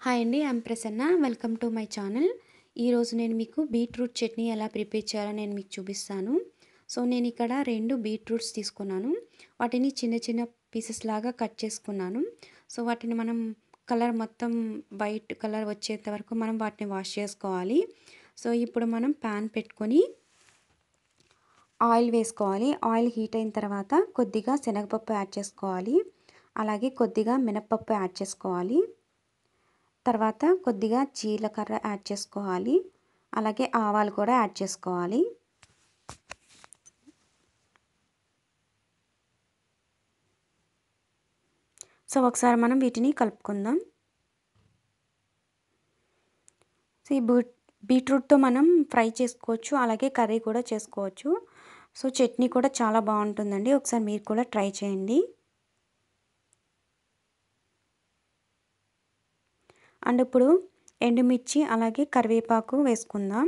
Hi అండి, I'm Prasanna. Welcome to my channel. ఈరోజు నేను మీకు బీట్రూట్ చట్నీ ఎలా ప్రిపేర్ చేయాలో నేను మీకు చూపిస్తాను. సో నేను ఇక్కడ 2 బీట్రూట్స్ తీసుకున్నాను. వాటిని చిన్న చిన్న పీసెస్ లాగా కట్ చేసుకున్నాను. సో వాటిని మనం కలర్ మొత్తం వైట్ కలర్ వచ్చేంత వరకు మనం వాటిని వాష్ చేసుకోవాలి. సో ఇప్పుడు మనం ప్యాన్ పెట్టుకొని ఆయిల్ వేసుకోవాలి. ఆయిల్ హీట్ అయిన తర్వాత కొద్దిగా శనగపప్పు యాడ్ చేసుకోవాలి. అలాగే కొద్దిగా మినపప్పు యాడ్ చేసుకోవాలి. తర్వాత కొద్దిగా జీలకర్ర యాడ్ చేసుకోవాలి. అలాగే ఆవాలు కూడా యాడ్ చేసుకోవాలి. సో ఒకసారి మనం వీటిని కలుపుకుందాం. సో ఈ బీట్రూట్తో మనం ఫ్రై చేసుకోవచ్చు, అలాగే కర్రీ కూడా చేసుకోవచ్చు. సో చట్నీ కూడా చాలా బాగుంటుందండి. ఒకసారి మీరు కూడా ట్రై చేయండి. అండ్ ఇప్పుడు ఎండుమిర్చి అలాగే కరివేపాకు వేసుకుందాం.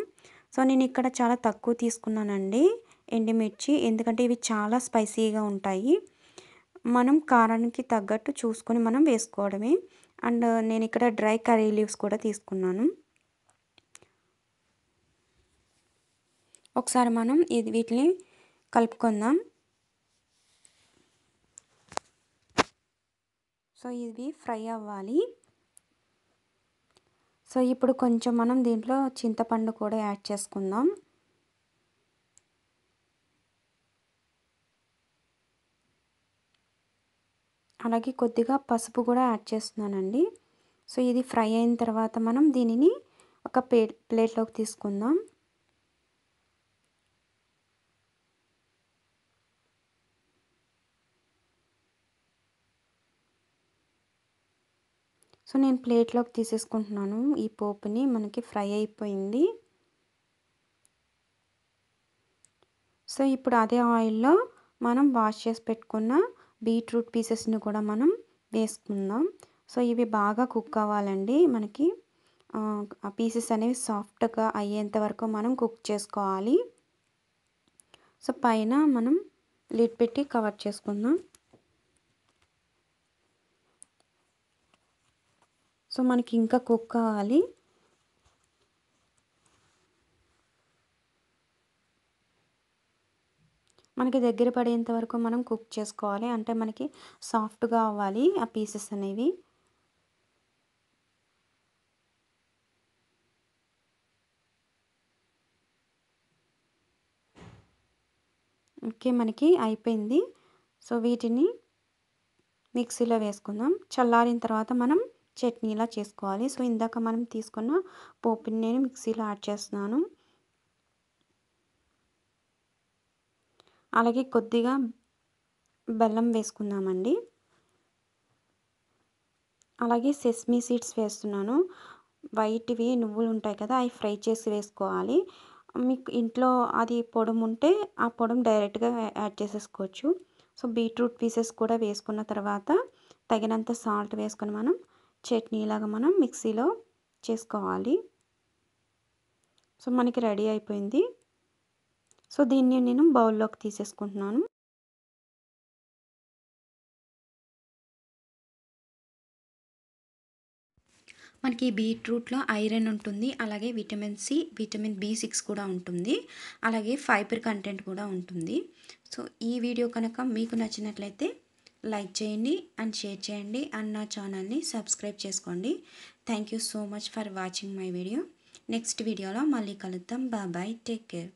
సో నేను ఇక్కడ చాలా తక్కువ తీసుకున్నానండి ఎండుమిర్చి, ఎందుకంటే ఇవి చాలా స్పైసీగా ఉంటాయి. మనం కారానికి తగ్గట్టు చూసుకొని మనం వేసుకోవడమే. అండ్ నేను ఇక్కడ డ్రై కర్రీ లీవ్స్ కూడా తీసుకున్నాను. ఒకసారి మనం వీటిని కలుపుకుందాం. సో ఇవి ఫ్రై అవ్వాలి. సో ఇప్పుడు కొంచెం మనం దీంట్లో చింతపండు కూడా యాడ్ చేసుకుందాం. అలాగే కొద్దిగా పసుపు కూడా యాడ్ చేస్తున్నానండి. సో ఇది ఫ్రై అయిన తర్వాత మనం దీనిని ఒక ప్లేట్లోకి తీసుకుందాం. సో నేను ప్లేట్లోకి తీసేసుకుంటున్నాను. ఈ పోపుని మనకి ఫ్రై అయిపోయింది. సో ఇప్పుడు అదే ఆయిల్లో మనం వాష్ చేసి పెట్టుకున్న బీట్రూట్ పీసెస్ని కూడా మనం వేసుకుందాం. సో ఇవి బాగా కుక్ అవ్వాలండి. మనకి ఆ పీసెస్ అనేవి సాఫ్ట్గా అయ్యేంత వరకు మనం కుక్ చేసుకోవాలి. సో పైన మనం లిడ్ పెట్టి కవర్ చేసుకుందాం. సో మనకి ఇంకా కుక్ కావాలి. మనకి దగ్గర పడేంత వరకు మనం కుక్ చేసుకోవాలి. అంటే మనకి సాఫ్ట్గా అవ్వాలి ఆ పీసెస్ అనేవి. ఓకే, మనకి అయిపోయింది. సో వీటిని మిక్సీలో వేసుకుందాం. చల్లారిన తర్వాత మనం చట్నీలా చేసుకోవాలి. సో ఇందాక మనం తీసుకున్న పోపుని నేను మిక్సీలో యాడ్ చేస్తున్నాను. అలాగే కొద్దిగా బెల్లం వేసుకుందామండి. అలాగే సెస్మీ సీడ్స్ వేస్తున్నాను. వైట్వి నువ్వులు ఉంటాయి కదా, అవి ఫ్రై చేసి వేసుకోవాలి. మీకు ఇంట్లో అది పొడుము ఉంటే ఆ పొడుము డైరెక్ట్గా యాడ్ చేసేసుకోవచ్చు. సో బీట్రూట్ పీసెస్ కూడా వేసుకున్న తర్వాత తగినంత సాల్ట్ వేసుకొని మనం చట్నీలాగా మనం మిక్సీలో చేసుకోవాలి. సో మనకి రెడీ అయిపోయింది. సో దీన్ని నేను బౌల్లోకి తీసేసుకుంటున్నాను. మనకి బీట్రూట్లో ఐరన్ ఉంటుంది, అలాగే విటమిన్ సి, విటమిన్ B6 కూడా ఉంటుంది, అలాగే ఫైబర్ కంటెంట్ కూడా ఉంటుంది. సో ఈ వీడియో కనుక మీకు నచ్చినట్లయితే లైక్ చేయండి అండ్ షేర్ చేయండి అండ్ నా ఛానల్ని సబ్స్క్రైబ్ చేసుకోండి. Thank you so much for watching my video. Next వీడియోలో మళ్ళీ కలుద్దాం. Bye, take care.